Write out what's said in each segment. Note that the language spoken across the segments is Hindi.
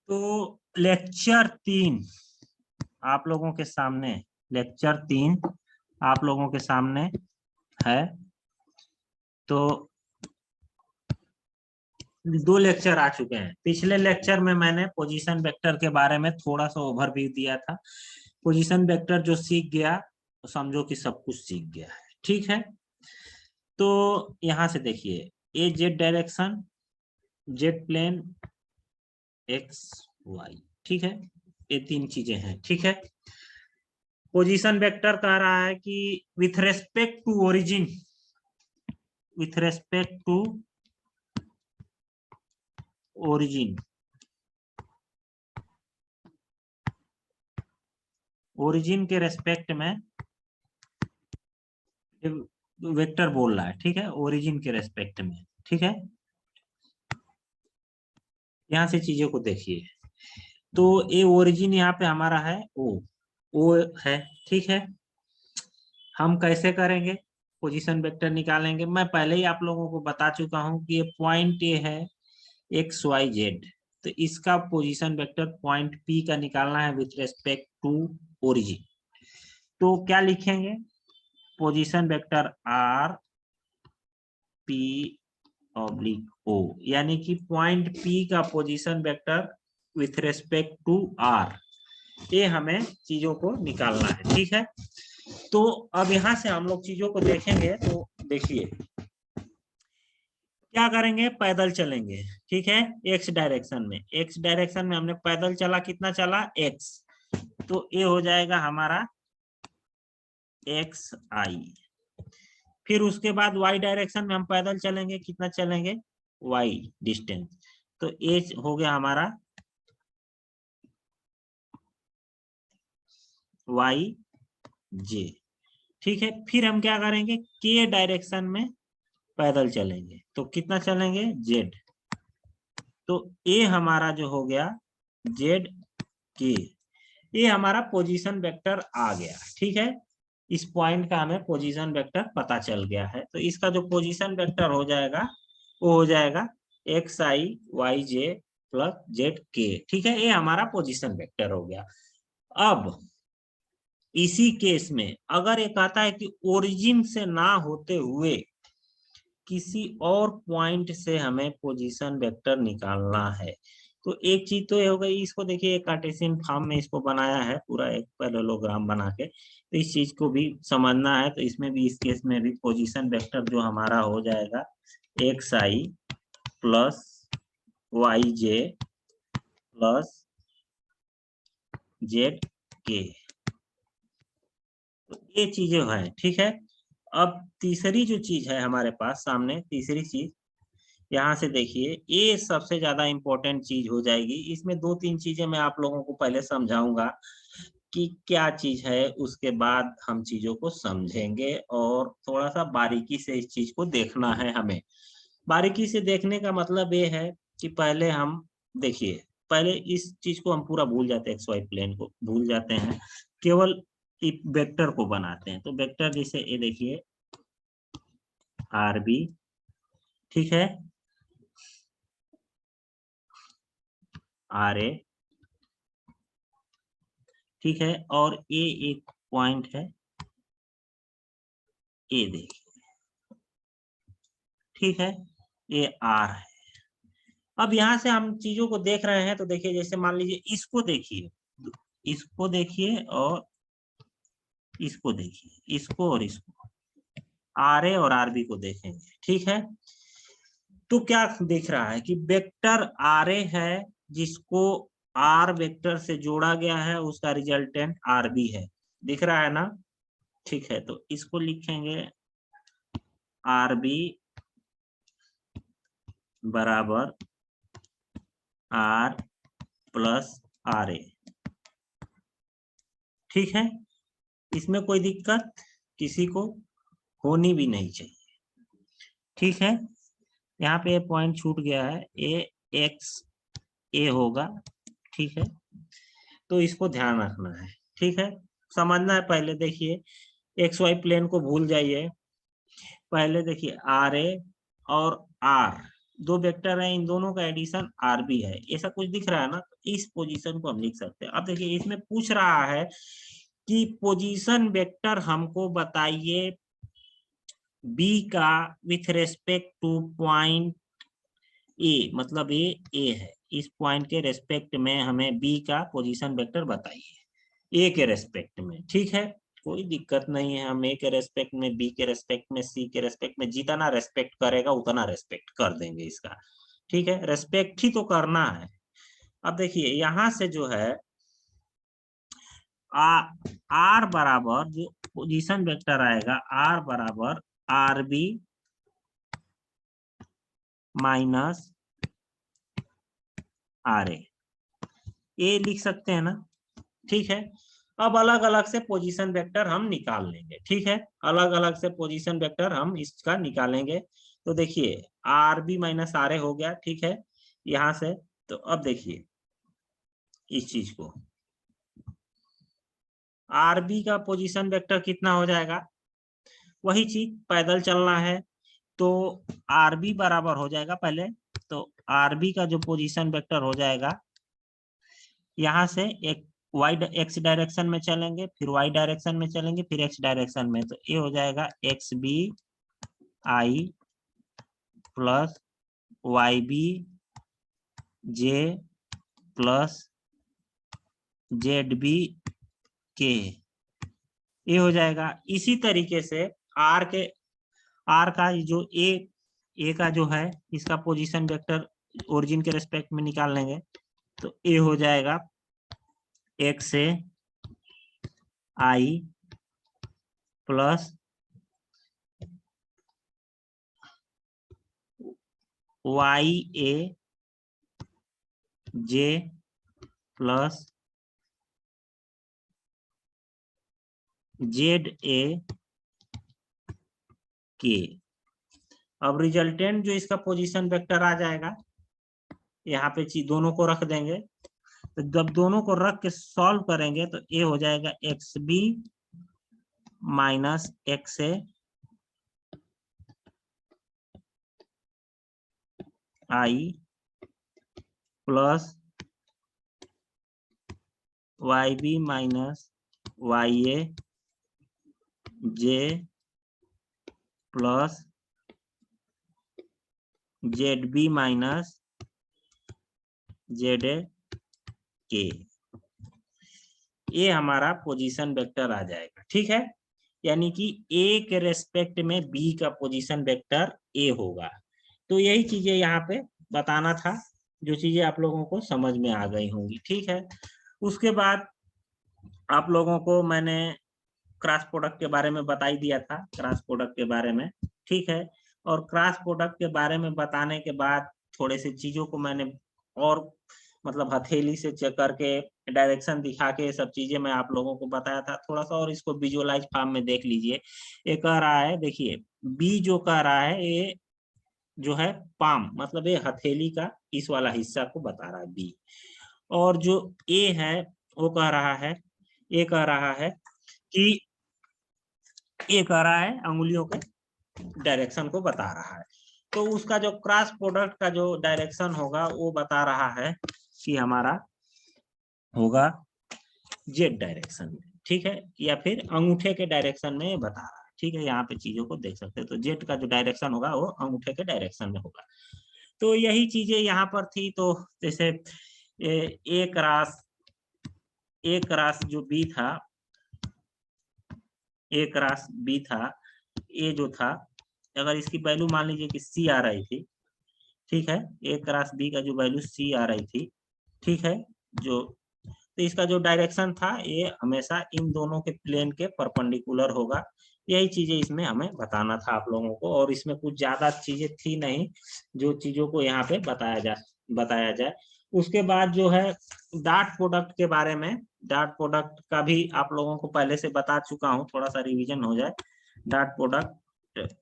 तो लेक्चर 3 आप लोगों के सामने, लेक्चर 3 आप लोगों के सामने है। तो 2 लेक्चर आ चुके हैं। पिछले लेक्चर में मैंने पोजीशन वेक्टर के बारे में थोड़ा सा ओवरव्यू दिया था। पोजीशन वेक्टर जो सीख गया तो समझो कि सब कुछ सीख गया है। ठीक है, तो यहां से देखिए, ए Z direction, Z plane, X Y. ठीक है, ये 3 चीजें हैं। ठीक है, पोजीशन वेक्टर कह रहा है कि with respect to origin, with respect to origin, origin के रेस्पेक्ट में वेक्टर बोल रहा है। ठीक है, ओरिजिन के रेस्पेक्ट में। ठीक है, यहां से चीजों को देखिए। तो ये ओरिजिन यहाँ पे हमारा है ओ है। ठीक है, हम कैसे करेंगे पोजीशन वेक्टर निकालेंगे? मैं पहले ही आप लोगों को बता चुका हूं कि ये पॉइंट ए है एक्स वाई जेड, तो इसका पोजीशन वेक्टर पॉइंट पी का निकालना है विथ रेस्पेक्ट टू ओरिजिन। तो क्या लिखेंगे? Position vector R P oblique O, यानी कि पॉइंट पी का position vector with respect to R, ये हमें चीजों को निकालना है। ठीक है, तो अब यहां से हम लोग चीजों को देखेंगे। तो देखिए क्या करेंगे, पैदल चलेंगे। ठीक है, एक्स डायरेक्शन में, एक्स डायरेक्शन में हमने पैदल चला, कितना चला? एक्स। तो ये हो जाएगा हमारा एक्स आई। फिर उसके बाद वाई डायरेक्शन में हम पैदल चलेंगे, कितना चलेंगे? Y distance. तो ये हो गया हमारा वाई जे। ठीक है, फिर हम क्या करेंगे, के डायरेक्शन में पैदल चलेंगे, तो कितना चलेंगे? जेड। तो ये हमारा जो हो गया जेड के, ये हमारा पोजीशन वेक्टर आ गया। ठीक है, इस पॉइंट का हमें पोजीशन वेक्टर पता चल गया है। तो इसका जो पोजीशन वेक्टर हो जाएगा वो हो जाएगा एक्स आई वाई जे प्लस जेड के। ठीक है, ये हमारा पोजीशन वेक्टर हो गया। अब इसी केस में अगर ये कहता है कि ओरिजिन से ना होते हुए किसी और पॉइंट से हमें पोजीशन वेक्टर निकालना है, तो एक चीज तो ये हो गई, इसको देखिए कार्टेशियन फॉर्म में इसको बनाया है पूरा एक पैरेललोग्राम बना के, तो इस चीज को भी समझना है। तो इसमें भी, इस केस में भी पोजीशन वेक्टर जो हमारा हो जाएगा एक्स आई प्लस वाई जे प्लस जेड के। तो ये चीजें हैं। ठीक है, अब तीसरी जो चीज है हमारे पास सामने, तीसरी चीज यहाँ से देखिए, ये सबसे ज्यादा इंपॉर्टेंट चीज हो जाएगी। इसमें 2-3 चीजें मैं आप लोगों को पहले समझाऊंगा कि क्या चीज है, उसके बाद हम चीजों को समझेंगे और थोड़ा सा बारीकी से इस चीज को देखना है हमें। बारीकी से देखने का मतलब ये है कि पहले हम देखिए, पहले इस चीज को हम पूरा भूल जाते हैं, एक्स वाई प्लेन को भूल जाते हैं, केवल एक वेक्टर को बनाते हैं। तो वेक्टर जैसे ये देखिए आर बी, ठीक है, आर ए, ठीक है, और ए एक पॉइंट है, ए देखिए। ठीक है, ये आर है। अब यहां से हम चीजों को देख रहे हैं, तो देखिए जैसे मान लीजिए इसको देखिए, इसको देखिए और इसको देखिए, इसको और इसको, आर ए और आर बी को देखेंगे। ठीक है, तो क्या दिख रहा है कि वेक्टर आर ए है जिसको आर वेक्टर से जोड़ा गया है, उसका रिजल्टेंट आर बी है। दिख रहा है ना? ठीक है, तो इसको लिखेंगे आर बी बराबर आर प्लस आर ए। ठीक है, इसमें कोई दिक्कत किसी को होनी भी नहीं चाहिए। ठीक है, यहाँ पे पॉइंट छूट गया है, ए एक्स ए होगा। ठीक है, तो इसको ध्यान रखना है। ठीक है, समझना है। पहले देखिए एक्स वाई प्लेन को भूल जाइए, पहले देखिए आर ए और आर, दो वेक्टर है, इन दोनों का एडिशन आरबी है, ऐसा कुछ दिख रहा है ना, तो इस पोजीशन को हम लिख सकते हैं। अब देखिए इसमें पूछ रहा है कि पोजीशन वेक्टर हमको बताइए बी का with respect two point A, मतलब ए है, इस पॉइंट के रेस्पेक्ट में हमें बी का पोजीशन वेक्टर बताइए ए के रेस्पेक्ट में। ठीक है, कोई दिक्कत नहीं है, हम ए के रेस्पेक्ट में, बी के रेस्पेक्ट में, सी के रेस्पेक्ट में, जितना रेस्पेक्ट करेगा उतना रेस्पेक्ट कर देंगे इसका। ठीक है, रेस्पेक्ट ही तो करना है। अब देखिए यहां से जो है आर बराबर जो पोजीशन वेक्टर आएगा, आर बराबर R B minus R A लिख सकते हैं ना। ठीक है, अब अलग अलग से पोजीशन वेक्टर हम निकाल लेंगे। ठीक है, अलग अलग से पोजीशन वेक्टर हम इसका निकालेंगे। तो देखिए R B minus R A हो गया। ठीक है, यहां से तो अब देखिए इस चीज को, आर बी का पोजीशन वेक्टर कितना हो जाएगा, वही चीज पैदल चलना है, तो आर बी बराबर हो जाएगा पहले, तो आर बी का जो पोजीशन वेक्टर हो जाएगा, यहाँ से एक वाई एक्स डायरेक्शन में चलेंगे, फिर वाई डायरेक्शन में चलेंगे, फिर एक्स डायरेक्शन में, तो ये हो जाएगा X B I plus Y B J plus Z B के, ये हो जाएगा। इसी तरीके से आर का जो ए का जो है इसका पोजीशन वेक्टर ओरिजिन के रेस्पेक्ट में निकाल लेंगे, तो ए हो जाएगा एक्स से I plus Y A J plus Z A K. अब रिजल्टेंट जो इसका पोजीशन वेक्टर आ जाएगा, यहाँ पे दोनों को रख देंगे, तो जब दोनों को रख के सॉल्व करेंगे तो ये हो जाएगा X B minus X A I plus Y B minus Y A J plus Z B minus Z A के, ये हमारा पोजीशन वेक्टर आ जाएगा। ठीक है, यानी कि ए के रेस्पेक्ट में बी का पोजीशन वेक्टर ए होगा। तो यही चीजें यहाँ पे बताना था, जो चीजें आप लोगों को समझ में आ गई होंगी। ठीक है, उसके बाद आप लोगों को मैंने क्रॉस प्रोडक्ट के बारे में बता ही दिया था, क्रॉस प्रोडक्ट के बारे में। ठीक है, और क्रॉस प्रोडक्ट के बारे में बताने के बाद थोड़े से चीजों को मैंने और मतलब हथेली से चेक करके डायरेक्शन दिखा के सब चीजें मैं आप लोगों को बताया था, थोड़ा सा और इसको विजुअलाइज फॉर्म में देख लीजिए। ये कह रहा है, देखिए बी जो कह रहा है, ये जो है पाम, मतलब ये हथेली का इस वाला हिस्सा को बता रहा है बी, और जो ए है वो कह रहा है, ये कह रहा है कि ये कह रहा है अंगुलियों के डायरेक्शन को बता रहा है। तो उसका जो क्रॉस प्रोडक्ट का जो डायरेक्शन होगा वो बता रहा है कि हमारा होगा जेड डायरेक्शन में। ठीक है, या फिर अंगूठे के डायरेक्शन में बता रहा है। ठीक है, यहाँ पे चीजों को देख सकते हैं, तो जेड का जो डायरेक्शन होगा वो अंगूठे के डायरेक्शन में होगा। तो यही चीजें यहाँ पर थी। तो जैसे ए क्रॉस जो बी था, ए क्रॉस बी था, ए जो था, अगर इसकी वैल्यू मान लीजिए कि सी आ रही थी, ठीक है, ए क्रॉस बी का जो वैल्यू सी आ रही थी, ठीक है, जो तो इसका जो डायरेक्शन था ये हमेशा इन दोनों के प्लेन के परपेंडिकुलर होगा। यही चीजें इसमें हमें बताना था आप लोगों को, और इसमें कुछ ज्यादा चीजें थी नहीं जो चीजों को यहाँ पे बताया जाए। उसके बाद जो है डॉट प्रोडक्ट के बारे में, डॉट प्रोडक्ट का भी आप लोगों को पहले से बता चुका हूँ, थोड़ा सा रिवीजन हो जाए। डॉट प्रोडक्ट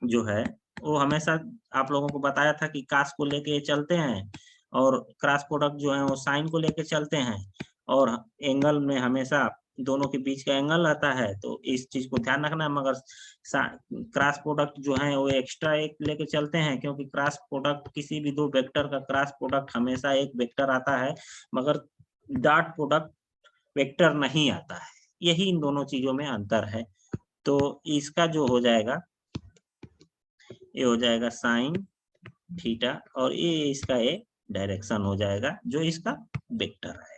जो है वो हमेशा आप लोगों को बताया था कि कास को लेके चलते हैं, और क्रॉस प्रोडक्ट जो है वो साइन को लेके चलते हैं, और एंगल में हमेशा दोनों के बीच का एंगल आता है, तो इस चीज को ध्यान रखना है। मगर क्रॉस प्रोडक्ट जो है वो एक्स्ट्रा एक लेके चलते हैं, क्योंकि क्रॉस प्रोडक्ट किसी भी दो वेक्टर का क्रॉस प्रोडक्ट हमेशा एक वेक्टर आता है, मगर डॉट प्रोडक्ट वेक्टर नहीं आता है। यही इन दोनों चीजों में अंतर है। तो इसका जो हो जाएगा, ये हो जाएगा साइन थीटा, और ये इसका एक डायरेक्शन हो जाएगा जो इसका वेक्टर है।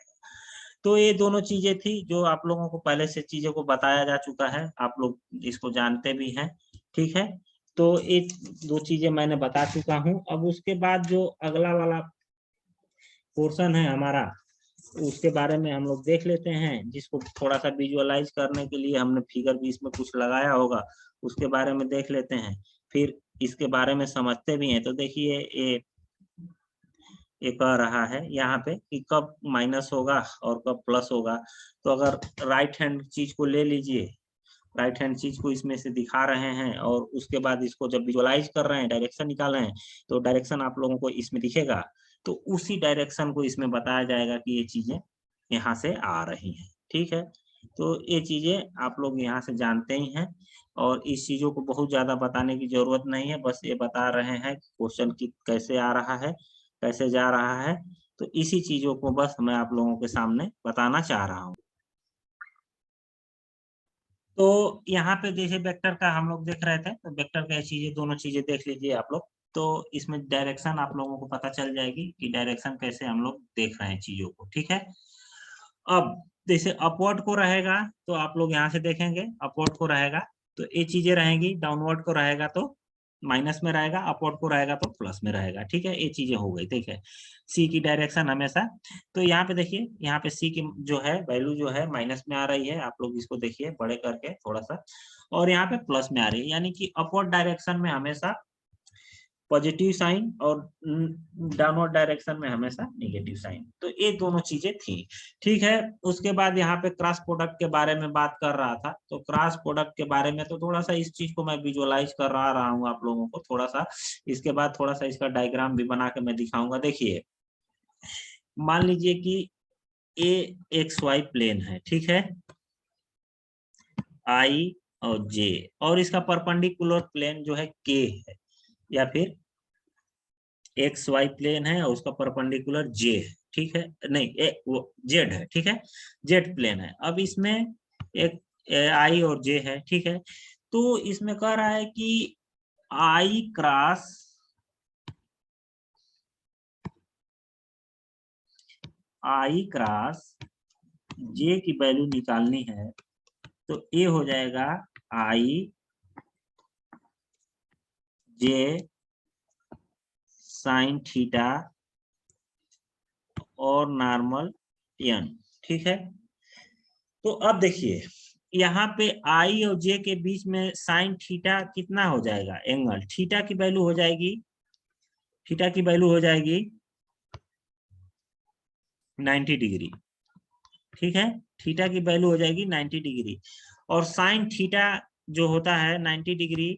तो ये दोनों चीजें थी जो आप लोगों को पहले से चीजों को बताया जा चुका है, आप लोग इसको जानते भी हैं। ठीक है, तो ये दो चीजें मैंने बता चुका हूं। अब उसके बाद जो अगला वाला पोर्शन है हमारा, उसके बारे में हम लोग देख लेते हैं, जिसको थोड़ा सा विजुअलाइज करने के लिए हमने फिगर भी इसमें कुछ लगाया होगा, उसके बारे में देख लेते हैं, फिर इसके बारे में समझते भी हैं। तो देखिए ये कह रहा है यहाँ पे कि कब माइनस होगा और कब प्लस होगा। तो अगर राइट हैंड चीज को ले लीजिए, राइट हैंड चीज को इसमें से दिखा रहे हैं, और उसके बाद इसको जब विजुअलाइज कर रहे हैं, डायरेक्शन निकाल रहे हैं, तो डायरेक्शन आप लोगों को इसमें दिखेगा। तो उसी डायरेक्शन को इसमें बताया जाएगा कि ये चीजें यहाँ से आ रही हैं। ठीक है, तो ये चीजें आप लोग यहाँ से जानते ही हैं, और इस चीजों को बहुत ज्यादा बताने की जरूरत नहीं है, बस ये बता रहे हैं क्वेश्चन की कैसे आ रहा है, कैसे जा रहा है। तो इसी चीजों को बस मैं आप लोगों के सामने बताना चाह रहा हूँ। तो यहाँ पे जैसे वेक्टर का हम लोग देख रहे थे, तो वेक्टर का चीजें दोनों चीजें देख लीजिए आप लोग। तो इसमें डायरेक्शन आप लोगों को पता चल जाएगी कि डायरेक्शन कैसे हम लोग देख रहे हैं चीजों को। ठीक है, अब जैसे अपवर्ड को रहेगा तो आप लोग यहाँ से देखेंगे, अपवर्ड को रहेगा तो ये चीजें रहेंगी, डाउनवर्ड को रहेगा तो माइनस में रहेगा, अपवर्ड को रहेगा तो प्लस में रहेगा। ठीक है, ये चीजें हो गई। ठीक है, सी की डायरेक्शन हमेशा, तो यहाँ पे देखिए, यहाँ पे सी की जो है वैल्यू जो है माइनस में आ रही है, आप लोग इसको देखिए बड़े करके थोड़ा सा, और यहाँ पे प्लस में आ रही है, यानी कि अपवर्ड डायरेक्शन में हमेशा पॉजिटिव साइन और डाउनवर्ड डायरेक्शन में हमेशा नेगेटिव साइन। तो ये दोनों चीजें थी। ठीक है, उसके बाद यहाँ पे क्रॉस प्रोडक्ट के बारे में बात कर रहा था, तो क्रॉस प्रोडक्ट के बारे में तो थोड़ा सा इस चीज को मैं विजुअलाइज कर रहा हूँ आप लोगों को थोड़ा सा। इसके बाद थोड़ा सा इसका डायग्राम भी बना के मैं दिखाऊंगा। देखिए, मान लीजिए कि ए एक्स वाई प्लेन है, ठीक है, आई और जे, और इसका परपेंडिकुलर प्लेन जो है के है, या फिर एक्स वाई प्लेन है और उसका परपेंडिकुलर जे है। ठीक है, नहीं वो जेड है। ठीक है, जेड प्लेन है। अब इसमें एक आई और जे है। ठीक है, तो इसमें कह रहा है कि आई क्रॉस जे की वैल्यू निकालनी है, तो ये हो जाएगा आई जे साइन थीटा और नॉर्मल एन। ठीक है, तो अब देखिए यहाँ पे आई और जे के बीच में साइन थीटा कितना हो जाएगा, एंगल थीटा की वैल्यू हो जाएगी, थीटा की वैल्यू हो जाएगी 90 डिग्री। ठीक है, थीटा की वैल्यू हो जाएगी 90 डिग्री, और साइन थीटा जो होता है 90 डिग्री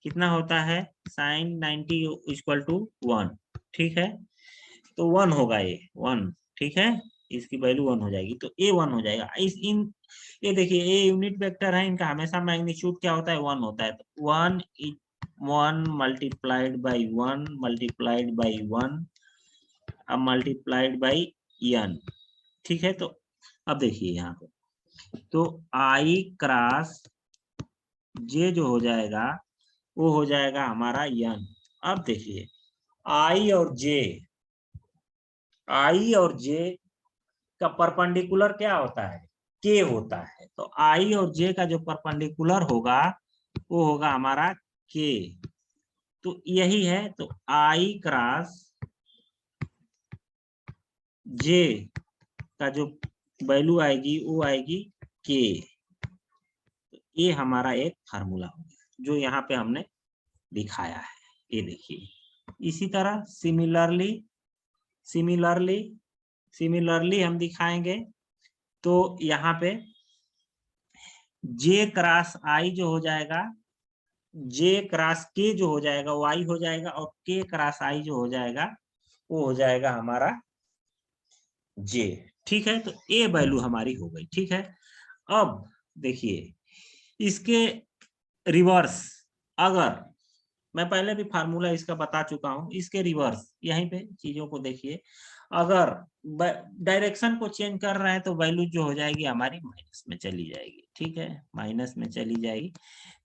कितना होता है, साइन 90 इक्वल टू 1। ठीक है, तो 1 होगा ये 1। ठीक है, इसकी वैल्यू 1 हो जाएगी, तो ए 1 हो जाएगा। ये देखिए, ए यूनिट वेक्टर है, इनका हमेशा मैग्नीट्यूड क्या होता है, 1 होता है। तो 1 मल्टीप्लाइड बाई 1 मल्टीप्लाइड बाई 1 अब मल्टीप्लाइड बाई एन। ठीक है, तो अब देखिए यहाँ पे, तो आई क्रॉस जे जो हो जाएगा वो हो जाएगा हमारा एन। अब देखिए आई और जे का परपेंडिकुलर क्या होता है, के होता है। तो आई और जे का जो परपेंडिकुलर होगा वो होगा हमारा के। तो यही है, तो आई क्रॉस जे का जो वैल्यू आएगी वो आएगी के। तो ये हमारा एक फार्मूला हो गया जो यहाँ पे हमने दिखाया है, ये देखिए। इसी तरह सिमिलरली हम दिखाएंगे। तो यहाँ पे जे क्रॉस आई जो हो जाएगा, जे क्रॉस के जो हो जाएगा वो आई हो जाएगा, और के क्रॉस आई जो हो जाएगा वो हो जाएगा हमारा जे। ठीक है, तो ए वैल्यू हमारी हो गई। ठीक है, अब देखिए इसके रिवर्स, अगर मैं पहले भी फार्मूला इसका बता चुका हूं, इसके रिवर्स यहीं पे चीजों को देखिए, अगर डायरेक्शन को चेंज कर रहे हैं तो वैल्यू जो हो जाएगी हमारी माइनस में चली जाएगी, ठीक है, माइनस में चली जाएगी।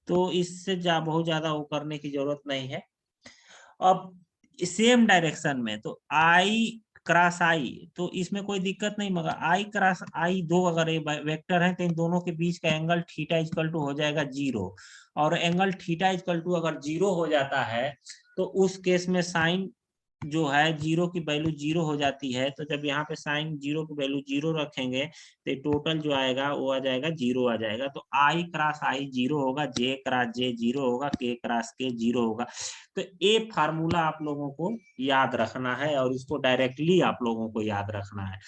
तो इससे बहुत ज्यादा वो करने की जरूरत नहीं है। अब सेम डायरेक्शन में तो आई क्रॉस आई, तो इसमें कोई दिक्कत नहीं, मगर आई क्रॉस आई दो अगर ये वेक्टर है तो इन दोनों के बीच का एंगल थीटा इक्वल टू हो जाएगा 0, और एंगल थीटा इक्वल टू अगर 0 हो जाता है तो उस केस में साइन जो है 0 की वैल्यू 0 हो जाती है। तो जब यहाँ पे साइन 0 की वैल्यू 0 रखेंगे तो टोटल जो आएगा वो आ जाएगा 0 आ जाएगा। तो आई क्रॉस आई 0 होगा, जे क्रॉस जे 0 होगा, के क्रॉस के 0 होगा। तो ये फार्मूला आप लोगों को याद रखना है और इसको डायरेक्टली आप लोगों को याद रखना है।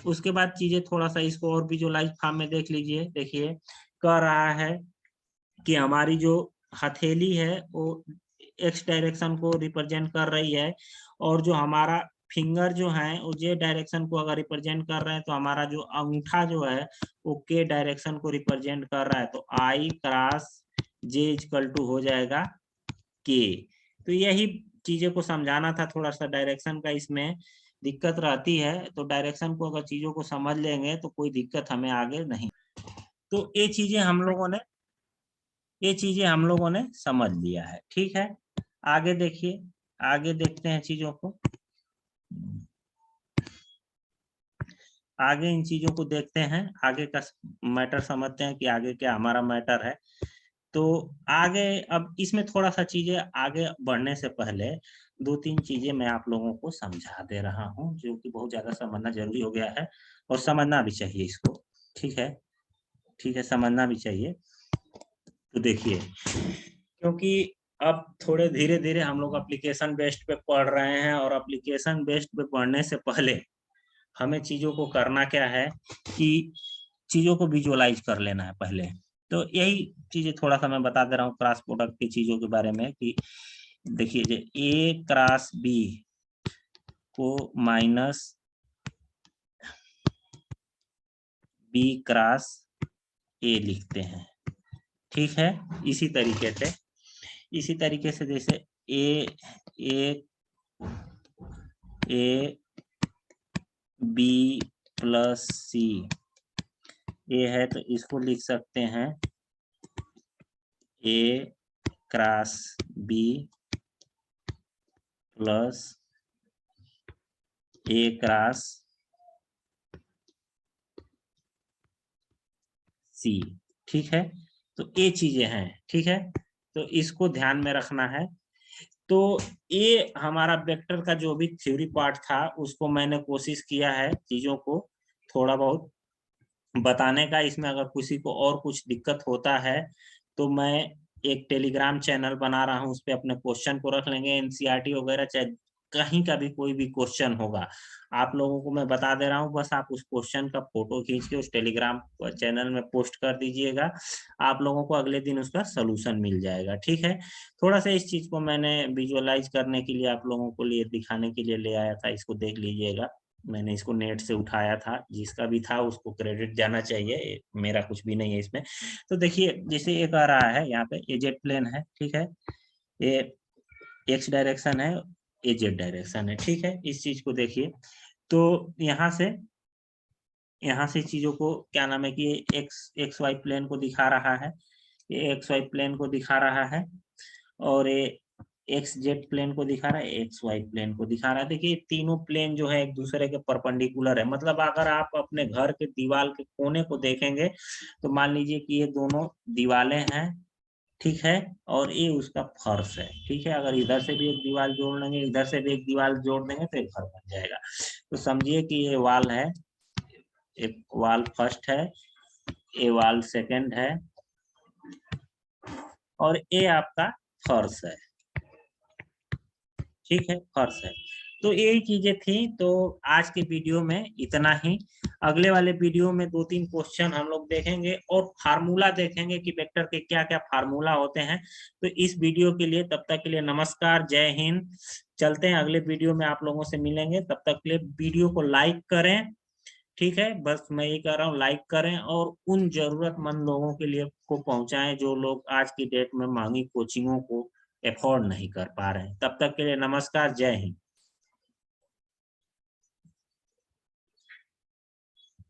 उसके बाद चीजें थोड़ा सा इसको और विजुअलाइज फॉर्म में देख लीजिए। देखिए कह रहा है कि हमारी जो हथेली है वो एक्स डायरेक्शन को रिप्रेजेंट कर रही है, और जो हमारा फिंगर जो है वो जे डायरेक्शन को अगर रिप्रेजेंट कर रहे हैं, तो हमारा जो अंगूठा जो है वो के डायरेक्शन को रिप्रेजेंट कर रहा है। तो आई क्रॉस जे इक्वल टू हो जाएगा के। तो यही चीजें को समझाना था, थोड़ा सा डायरेक्शन का इसमें दिक्कत रहती है, तो डायरेक्शन को अगर चीजों को समझ लेंगे तो कोई दिक्कत हमें आगे नहीं। तो ये चीजें हम लोगों ने समझ लिया है, ठीक है। आगे देखिए, आगे देखते हैं चीजों को, आगे इन चीजों को देखते हैं, आगे का मैटर समझते हैं कि आगे क्या हमारा मैटर है। तो आगे अब इसमें थोड़ा सा चीजें आगे बढ़ने से पहले दो तीन चीजें मैं आप लोगों को समझा दे रहा हूं, जो कि बहुत ज्यादा समझना जरूरी हो गया है और समझना भी चाहिए इसको, ठीक है, ठीक है, समझना भी चाहिए। तो देखिए, क्योंकि अब थोड़े धीरे धीरे हम लोग एप्लीकेशन बेस्ड पे पढ़ रहे हैं, और एप्लीकेशन बेस्ड पे पढ़ने से पहले हमें चीजों को करना क्या है कि चीजों को विजुअलाइज कर लेना है पहले। तो यही चीजें थोड़ा सा मैं बता दे रहा हूँ क्रॉस प्रोडक्ट की चीजों के बारे में कि देखिए ए क्रॉस बी को माइनस बी क्रॉस ए लिखते हैं, ठीक है। इसी तरीके से जैसे ए बी प्लस सी ए है तो इसको लिख सकते हैं ए क्रॉस बी प्लस ए क्रॉस सी, ठीक है। तो ये चीजें हैं, ठीक है, तो इसको ध्यान में रखना है। तो ये हमारा वेक्टर का जो भी थ्योरी पार्ट था उसको मैंने कोशिश किया है चीजों को थोड़ा बहुत बताने का। इसमें अगर किसी को और कुछ दिक्कत होता है तो मैं एक टेलीग्राम चैनल बना रहा हूँ, उस पर अपने क्वेश्चन को रख लेंगे, एनसीईआरटी वगैरह चाहे कहीं का भी कोई भी क्वेश्चन होगा आप लोगों को मैं बता दे रहा हूँ, बस आप उस क्वेश्चन का फोटो खींच के उस टेलीग्राम चैनल में पोस्ट कर दीजिएगा, आप लोगों को अगले दिन उसका सोल्यूशन मिल जाएगा, ठीक है। थोड़ा सा इस चीज को मैंने विजुअलाइज करने के लिए आप लोगों को लिए दिखाने के लिए ले आया था, इसको देख लीजिएगा। मैंने इसको नेट से उठाया था, जिसका भी था उसको क्रेडिट जाना चाहिए, मेरा कुछ भी नहीं है इसमें। तो देखिए जैसे एक आ रहा है यहाँ पे ये जेड प्लेन है, ठीक है, ये एक्स डायरेक्शन है, ये जेड डायरेक्शन है, ठीक है। इस चीज को देखिए, तो यहाँ से चीजों को क्या नाम है कि ये एक्स वाई प्लेन को दिखा रहा है, ये एक्स वाई प्लेन को दिखा रहा है, और ये एक्स जेड प्लेन को दिखा रहा है, एक्स वाई प्लेन को दिखा रहा है। देखिए तीनों प्लेन जो है एक दूसरे के परपेंडिकुलर है, मतलब अगर आप अपने घर के दीवार के कोने को देखेंगे तो मान लीजिए कि ये दोनों दीवारें हैं, ठीक है, और ये उसका फर्श है, ठीक है। अगर इधर से भी एक दीवार जोड़ लेंगे, इधर से भी एक दीवार जोड़ देंगे तो एक घर बन जाएगा। तो समझिए कि ये वाल है, एक वाल फर्स्ट है, ये वाल सेकंड है, और ये आपका फर्श है, ठीक है, फर्श है। तो यही चीजें थी। तो आज के वीडियो में इतना ही। अगले वाले वीडियो में दो तीन क्वेश्चन हम लोग देखेंगे और फार्मूला देखेंगे कि वेक्टर के क्या क्या फार्मूला होते हैं। तो इस वीडियो के लिए तब तक के लिए नमस्कार, जय हिंद। चलते हैं अगले वीडियो में, आप लोगों से मिलेंगे, तब तक के लिए वीडियो को लाइक करें, ठीक है, बस मैं ये कह रहा हूँ लाइक करें और उन जरूरतमंद लोगों के लिए को पहुंचाएं जो लोग आज की डेट में महंगी कोचिंगों को अफोर्ड नहीं कर पा रहे हैं। तब तक के लिए नमस्कार, जय हिंद।